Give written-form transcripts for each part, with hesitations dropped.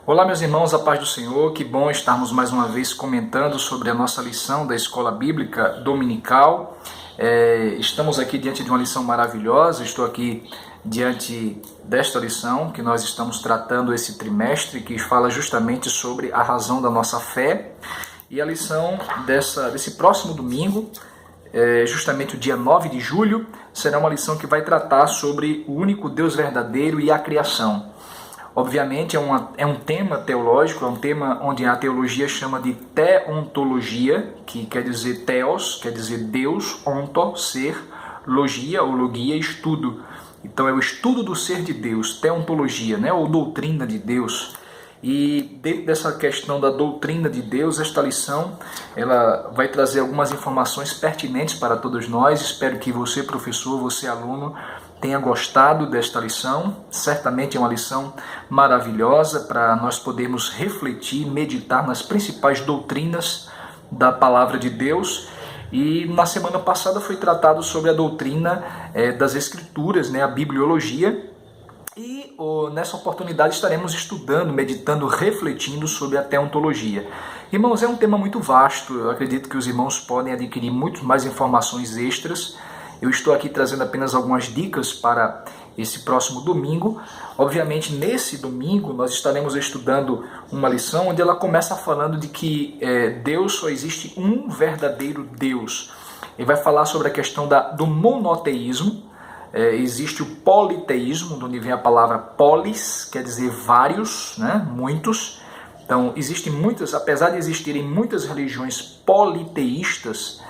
Olá, meus irmãos, a paz do Senhor. Que bom estarmos mais uma vez comentando sobre a nossa lição da Escola Bíblica Dominical. Estamos aqui diante de uma lição maravilhosa. Estou aqui diante desta lição que nós estamos tratando esse trimestre, que fala justamente sobre a razão da nossa fé. E a lição desse próximo domingo, justamente o dia 9 de julho, será uma lição que vai tratar sobre o único Deus verdadeiro e a criação. Obviamente é um tema teológico, é um tema onde a teologia chama de teontologia, que quer dizer theos, quer dizer Deus, onto, ser, logia ou logia, estudo. Então é o estudo do ser de Deus, teontologia, né? Ou doutrina de Deus. E dentro dessa questão da doutrina de Deus, esta lição ela vai trazer algumas informações pertinentes para todos nós. Espero que você, professor, você, aluno, tenha gostado desta lição. Certamente é uma lição maravilhosa para nós podermos refletir, meditar nas principais doutrinas da palavra de Deus. E na semana passada foi tratado sobre a doutrina das Escrituras, né, a bibliologia. E nessa oportunidade estaremos estudando, meditando, refletindo sobre a teontologia. Irmãos, é um tema muito vasto. Eu acredito que os irmãos podem adquirir muito mais informações extras. Eu estou aqui trazendo apenas algumas dicas para esse próximo domingo. Obviamente, nesse domingo, nós estaremos estudando uma lição onde ela começa falando de que Deus só existe um verdadeiro Deus. Ele vai falar sobre a questão do monoteísmo. Existe o politeísmo, de onde vem a palavra polis, quer dizer vários, né? Muitos. Então, existem muitas, apesar de existirem muitas religiões politeístas,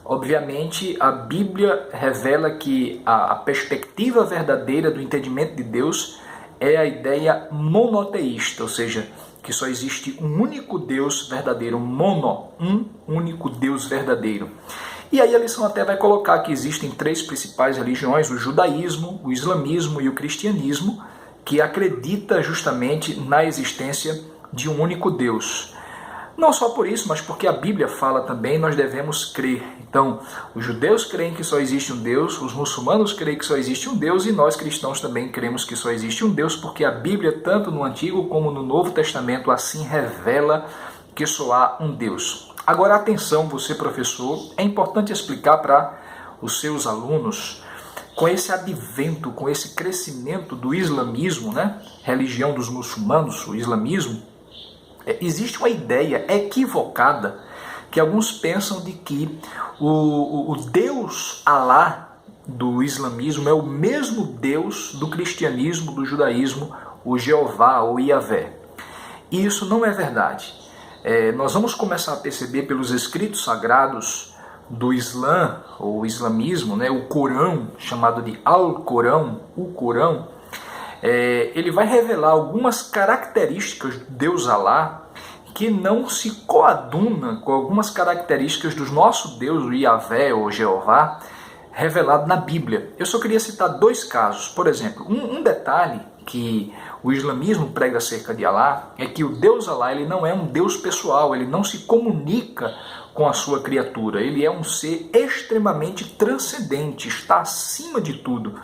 obviamente, a Bíblia revela que a perspectiva verdadeira do entendimento de Deus é a ideia monoteísta, ou seja, que só existe um único Deus verdadeiro, um único Deus verdadeiro. E aí a lição até vai colocar que existem três principais religiões, o judaísmo, o islamismo e o cristianismo, que acredita justamente na existência de um único Deus. Não só por isso, mas porque a Bíblia fala também, nós devemos crer. Então, os judeus creem que só existe um Deus, os muçulmanos creem que só existe um Deus e nós cristãos também cremos que só existe um Deus, porque a Bíblia, tanto no Antigo como no Novo Testamento, assim revela que só há um Deus. Agora, atenção, você professor, é importante explicar para os seus alunos, com esse advento, com esse crescimento do islamismo, né? Religião dos muçulmanos, o islamismo, existe uma ideia equivocada que alguns pensam de que o Deus Alá do islamismo é o mesmo Deus do cristianismo, do judaísmo, o Jeová ou Yahvé. E isso não é verdade. Nós vamos começar a perceber pelos escritos sagrados do Islã, ou islamismo, né, o Corão, chamado de Al-Corão, o Corão, ele vai revelar algumas características do Deus Alá que não se coaduna com algumas características do nosso Deus, o Yahvé ou Jeová, revelado na Bíblia. Eu só queria citar dois casos. Por exemplo, um detalhe que o islamismo prega acerca de Alá é que o Deus Alá ele não é um Deus pessoal, ele não se comunica com a sua criatura, ele é um ser extremamente transcendente, está acima de tudo,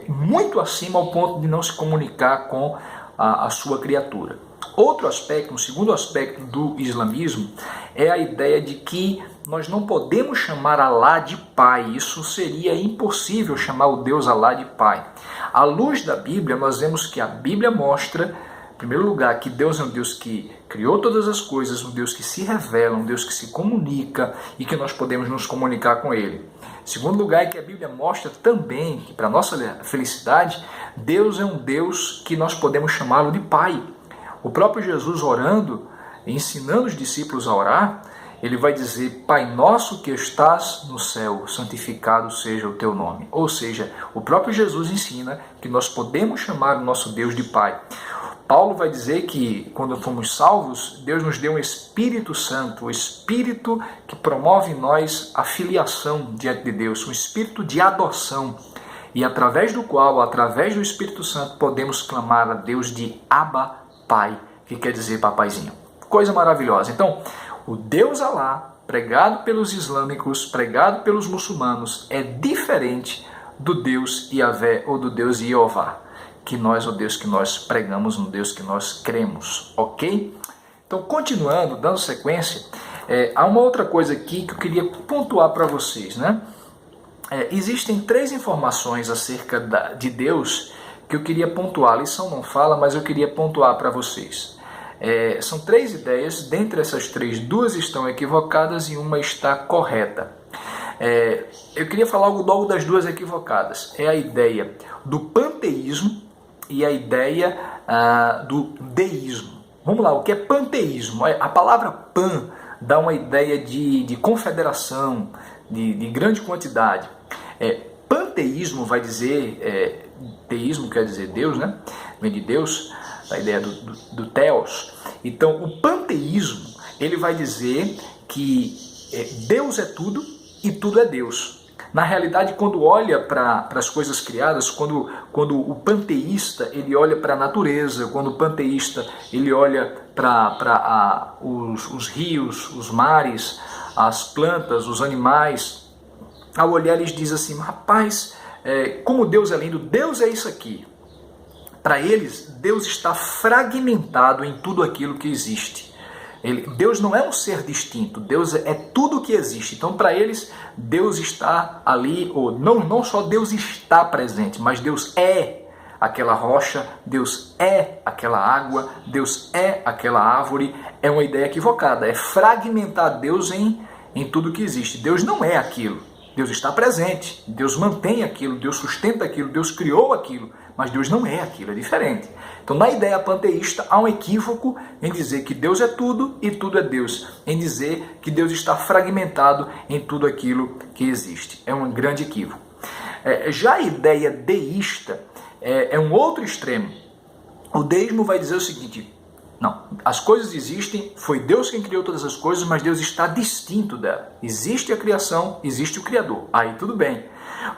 muito acima ao ponto de não se comunicar com a sua criatura. Outro aspecto, um segundo aspecto do islamismo é a ideia de que nós não podemos chamar Alá de Pai. Isso seria impossível, chamar o Deus Alá de Pai. À luz da Bíblia, nós vemos que a Bíblia mostra, em primeiro lugar, que Deus é um Deus que criou todas as coisas, um Deus que se revela, um Deus que se comunica e que nós podemos nos comunicar com Ele. Em segundo lugar, é que a Bíblia mostra também que, para nossa felicidade, Deus é um Deus que nós podemos chamá-lo de Pai. O próprio Jesus orando, ensinando os discípulos a orar, ele vai dizer: Pai nosso que estás no céu, santificado seja o teu nome. Ou seja, o próprio Jesus ensina que nós podemos chamar o nosso Deus de Pai. Paulo vai dizer que quando fomos salvos, Deus nos deu um Espírito Santo, o Espírito que promove em nós a filiação diante de Deus, um Espírito de adoção, e através do qual, através do Espírito Santo, podemos clamar a Deus de Abba, Pai, que quer dizer papaizinho. Coisa maravilhosa. Então, o Deus Alá, pregado pelos islâmicos, pregado pelos muçulmanos, é diferente do Deus Yahvé ou do Deus Jeová. que nós, o Deus que nós pregamos, no Deus que nós cremos, ok? Então, continuando, dando sequência, há uma outra coisa aqui que eu queria pontuar para vocês, né? Existem 3 informações acerca de Deus que eu queria pontuar. A lição não fala, mas eu queria pontuar para vocês. São 3 ideias, dentre essas 3, 2 estão equivocadas e uma está correta. Eu queria falar logo das 2 equivocadas. É a ideia do panteísmo e a ideia do deísmo. Vamos lá, o que é panteísmo? A palavra pan dá uma ideia de confederação, de grande quantidade. Panteísmo vai dizer, teísmo quer dizer Deus, né? Vem de Deus, a ideia do Theos. Então, o panteísmo, ele vai dizer que Deus é tudo e tudo é Deus. Na realidade, quando olha para as coisas criadas, quando o panteísta ele olha para a natureza, quando o panteísta ele olha para os rios, os mares, as plantas, os animais, ao olhar eles dizem assim, rapaz, como Deus é lindo, Deus é isso aqui. Para eles, Deus está fragmentado em tudo aquilo que existe. Deus não é um ser distinto, Deus é tudo que existe. Então, para eles, Deus está ali, ou não só Deus está presente, mas Deus é aquela rocha, Deus é aquela água, Deus é aquela árvore. É uma ideia equivocada, é fragmentar Deus em tudo que existe. Deus não é aquilo, Deus está presente, Deus mantém aquilo, Deus sustenta aquilo, Deus criou aquilo, mas Deus não é aquilo, é diferente. Então, na ideia panteísta, há um equívoco em dizer que Deus é tudo e tudo é Deus, em dizer que Deus está fragmentado em tudo aquilo que existe. É um grande equívoco. Já a ideia deísta é um outro extremo. O deísmo vai dizer o seguinte, não, as coisas existem, foi Deus quem criou todas as coisas, mas Deus está distinto dela. Existe a criação, existe o Criador. Aí tudo bem.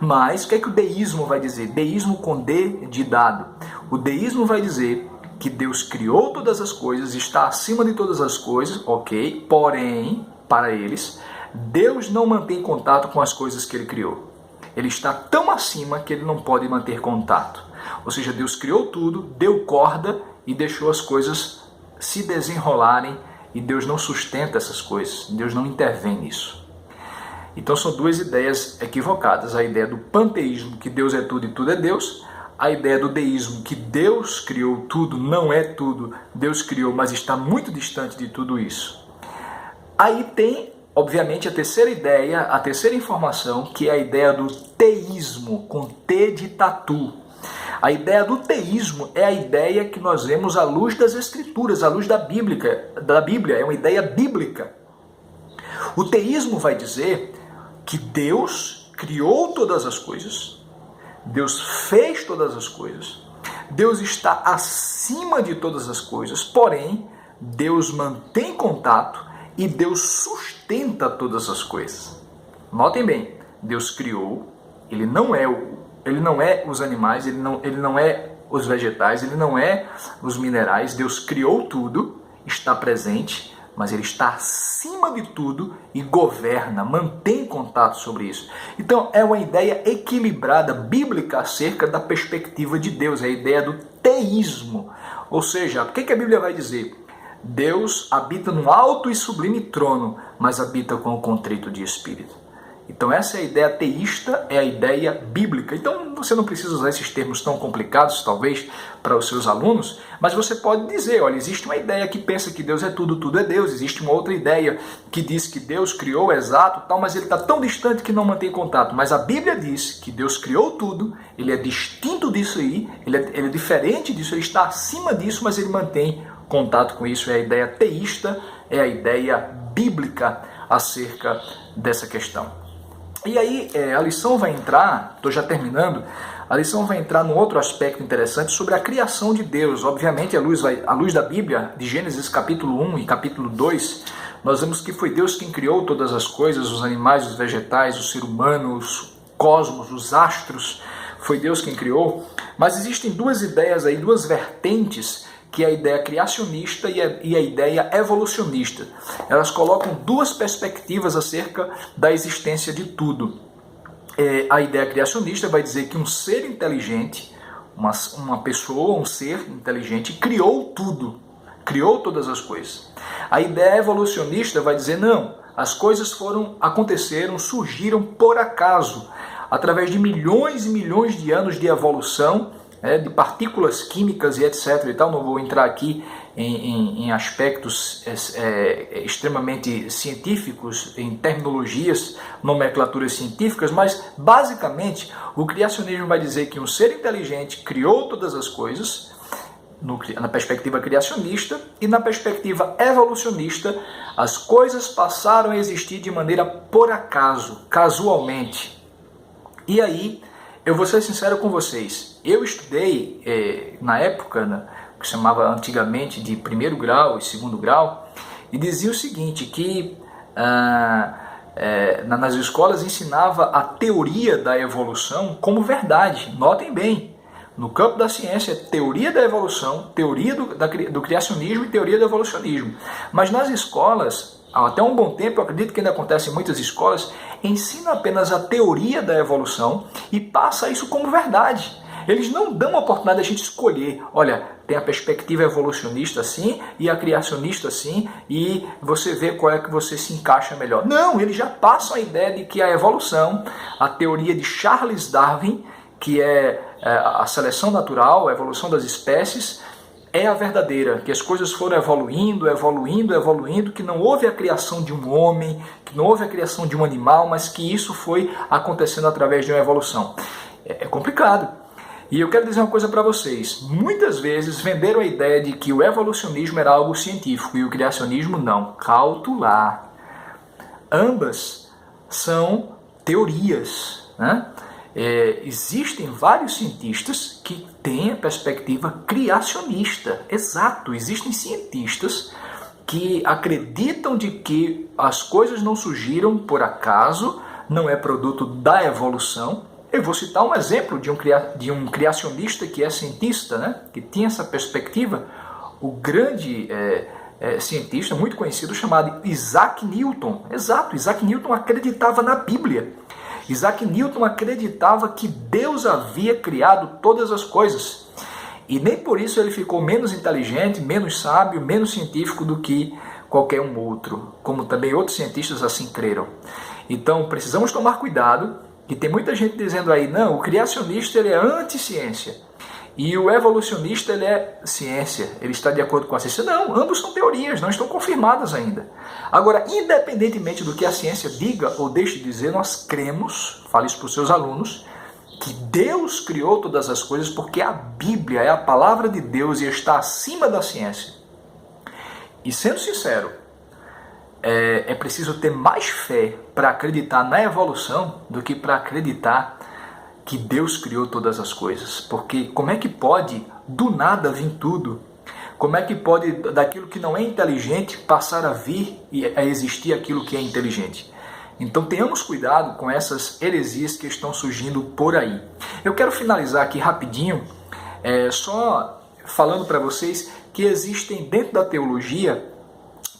Mas o que é que o deísmo vai dizer? Deísmo com D de dado. O deísmo vai dizer que Deus criou todas as coisas, está acima de todas as coisas, ok? Porém, para eles, Deus não mantém contato com as coisas que Ele criou. Ele está tão acima que Ele não pode manter contato. Ou seja, Deus criou tudo, deu corda e deixou as coisas se desenrolarem e Deus não sustenta essas coisas, Deus não intervém nisso. Então são 2 ideias equivocadas, a ideia do panteísmo, que Deus é tudo e tudo é Deus, a ideia do deísmo, que Deus criou tudo, não é tudo, Deus criou, mas está muito distante de tudo isso. Aí tem, obviamente, a terceira ideia, a terceira informação, que é a ideia do teísmo, com T de tatu. A ideia do teísmo é a ideia que nós vemos à luz das Escrituras, à luz da Bíblia, é uma ideia bíblica. O teísmo vai dizer que Deus criou todas as coisas, Deus fez todas as coisas, Deus está acima de todas as coisas, porém, Deus mantém contato e Deus sustenta todas as coisas. Notem bem, Deus criou, Ele não é os animais, ele não é os vegetais, Ele não é os minerais, Deus criou tudo, está presente, mas Ele está acima de tudo e governa, mantém contato sobre isso. Então é uma ideia equilibrada, bíblica, acerca da perspectiva de Deus, é a ideia do teísmo. Ou seja, o que a Bíblia vai dizer? Deus habita num alto e sublime trono, mas habita com o contrito de espírito. Então essa é a ideia teísta, é a ideia bíblica. Então você não precisa usar esses termos tão complicados, talvez, para os seus alunos, mas você pode dizer, olha, existe uma ideia que pensa que Deus é tudo, tudo é Deus. Existe uma outra ideia que diz que Deus criou exato, tal, mas ele está tão distante que não mantém contato. Mas a Bíblia diz que Deus criou tudo, Ele é distinto disso aí, ele é diferente disso, Ele está acima disso, mas Ele mantém contato com isso. É a ideia teísta, é a ideia bíblica acerca dessa questão. E aí a lição vai entrar, estou já terminando, a lição vai entrar num outro aspecto interessante sobre a criação de Deus. Obviamente, à luz da Bíblia, de Gênesis capítulo 1 e capítulo 2, nós vemos que foi Deus quem criou todas as coisas, os animais, os vegetais, o ser humano, os cosmos, os astros, foi Deus quem criou. Mas existem 2 ideias aí, 2 vertentes, que é a ideia criacionista e a ideia evolucionista. Elas colocam 2 perspectivas acerca da existência de tudo. A ideia criacionista vai dizer que um ser inteligente, uma pessoa, um ser inteligente, criou tudo, criou todas as coisas. A ideia evolucionista vai dizer, não, as coisas aconteceram, surgiram por acaso, através de milhões e milhões de anos de evolução, de partículas químicas e etc. e tal. Não vou entrar aqui em aspectos extremamente científicos, em terminologias, nomenclaturas científicas, mas basicamente o criacionismo vai dizer que um ser inteligente criou todas as coisas, na perspectiva criacionista, e na perspectiva evolucionista, as coisas passaram a existir de maneira por acaso, casualmente. E aí, eu vou ser sincero com vocês, eu estudei na época, que chamava antigamente de primeiro grau e segundo grau, e dizia o seguinte, que nas escolas ensinava a teoria da evolução como verdade. Notem bem, no campo da ciência, teoria da evolução, teoria do criacionismo e teoria do evolucionismo. Mas nas escolas, até um bom tempo, eu acredito que ainda acontece em muitas escolas, ensina apenas a teoria da evolução e passa isso como verdade. Eles não dão a oportunidade de a gente escolher, olha, tem a perspectiva evolucionista assim e a criacionista assim, e você vê qual é que você se encaixa melhor. Não, eles já passam a ideia de que a evolução, a teoria de Charles Darwin, que é a seleção natural, a evolução das espécies, é a verdadeira, que as coisas foram evoluindo, que não houve a criação de um homem, que não houve a criação de um animal, mas que isso foi acontecendo através de uma evolução. É complicado. E eu quero dizer uma coisa para vocês, muitas vezes venderam a ideia de que o evolucionismo era algo científico e o criacionismo não. Cautelar. Ambas são teorias, né? Existem vários cientistas que têm a perspectiva criacionista. Exato, existem cientistas que acreditam de que as coisas não surgiram por acaso, não é produto da evolução. Eu vou citar um exemplo de um criacionista que é cientista, né? Que tinha essa perspectiva, o grande cientista muito conhecido chamado Isaac Newton. Exato, Isaac Newton acreditava na Bíblia. Isaac Newton acreditava que Deus havia criado todas as coisas. E nem por isso ele ficou menos inteligente, menos sábio, menos científico do que qualquer um outro, como também outros cientistas assim creram. Então precisamos tomar cuidado, que tem muita gente dizendo aí, não, o criacionista ele é anti-ciência e o evolucionista ele é ciência, ele está de acordo com a ciência. Não, ambos são teorias, não estão confirmadas ainda. Agora, independentemente do que a ciência diga ou deixe de dizer, nós cremos, fale isso para os seus alunos, que Deus criou todas as coisas porque a Bíblia é a palavra de Deus e está acima da ciência. E sendo sincero, é preciso ter mais fé para acreditar na evolução do que para acreditar que Deus criou todas as coisas. Porque como é que pode do nada vir tudo? Como é que pode daquilo que não é inteligente passar a vir e a existir aquilo que é inteligente? Então tenhamos cuidado com essas heresias que estão surgindo por aí. Eu quero finalizar aqui rapidinho, só falando para vocês que existem dentro da teologia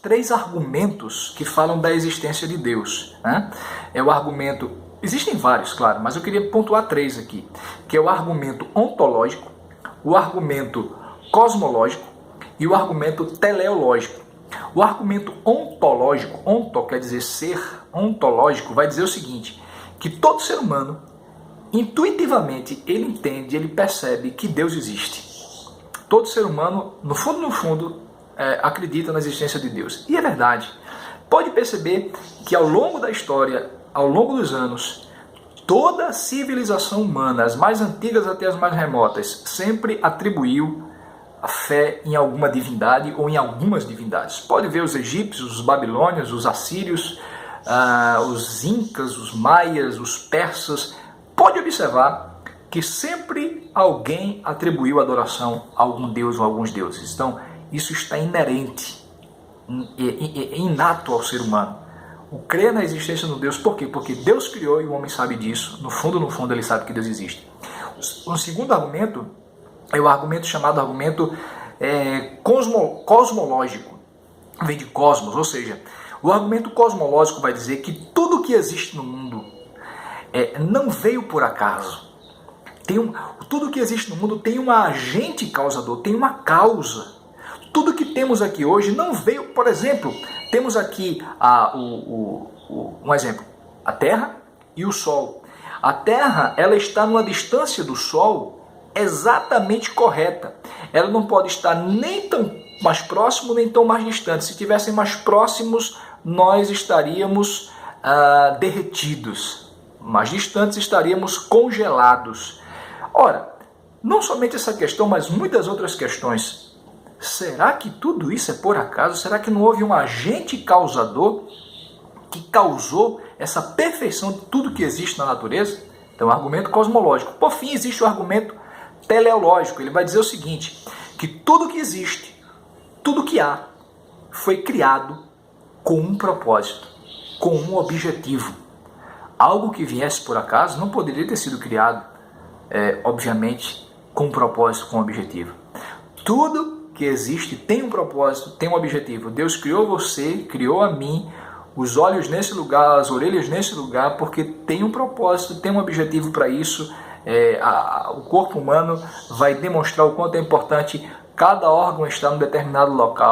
3 argumentos que falam da existência de Deus, né? É o argumento, existem vários, claro, mas eu queria pontuar 3 aqui, que é o argumento ontológico, o argumento cosmológico e o argumento teleológico. O argumento ontológico, onto quer dizer ser, ontológico vai dizer o seguinte, que todo ser humano, intuitivamente, ele entende, ele percebe que Deus existe. Todo ser humano, no fundo, acredita na existência de Deus. E é verdade. Pode perceber que ao longo da história, ao longo dos anos, toda a civilização humana, as mais antigas até as mais remotas, sempre atribuiu a fé em alguma divindade ou em algumas divindades. Pode ver os egípcios, os babilônios, os assírios, os incas, os maias, os persas. Pode observar que sempre alguém atribuiu adoração a algum deus ou a alguns deuses. Então, isso está inerente, inato ao ser humano. O crer na existência de Deus, por quê? Porque Deus criou e o homem sabe disso. No fundo, ele sabe que Deus existe. O segundo argumento é o argumento chamado argumento cosmológico. Vem de cosmos, ou seja, o argumento cosmológico vai dizer que tudo que existe no mundo não veio por acaso. Tudo que existe no mundo tem um agente causador, tem uma causa. Tudo que temos aqui hoje não veio, por exemplo, temos aqui um exemplo, a Terra e o Sol. A Terra, ela está numa distância do Sol exatamente correta. Ela não pode estar nem tão mais próximo, nem tão mais distante. Se estivessem mais próximos, nós estaríamos derretidos. Mais distantes, estaríamos congelados. Ora, não somente essa questão, mas muitas outras questões. Será que tudo isso é por acaso? Será que não houve um agente causador que causou essa perfeição de tudo que existe na natureza? Então, o argumento cosmológico. Por fim, existe o argumento teleológico. Ele vai dizer o seguinte, que tudo que existe, tudo que há, foi criado com um propósito, com um objetivo. Algo que viesse por acaso não poderia ter sido criado, obviamente, com um propósito, com um objetivo. Tudo que existe tem um propósito, tem um objetivo. Deus criou você, criou a mim, os olhos nesse lugar, as orelhas nesse lugar, porque tem um propósito, tem um objetivo para isso. O corpo humano vai demonstrar o quanto é importante cada órgão estar em um determinado local.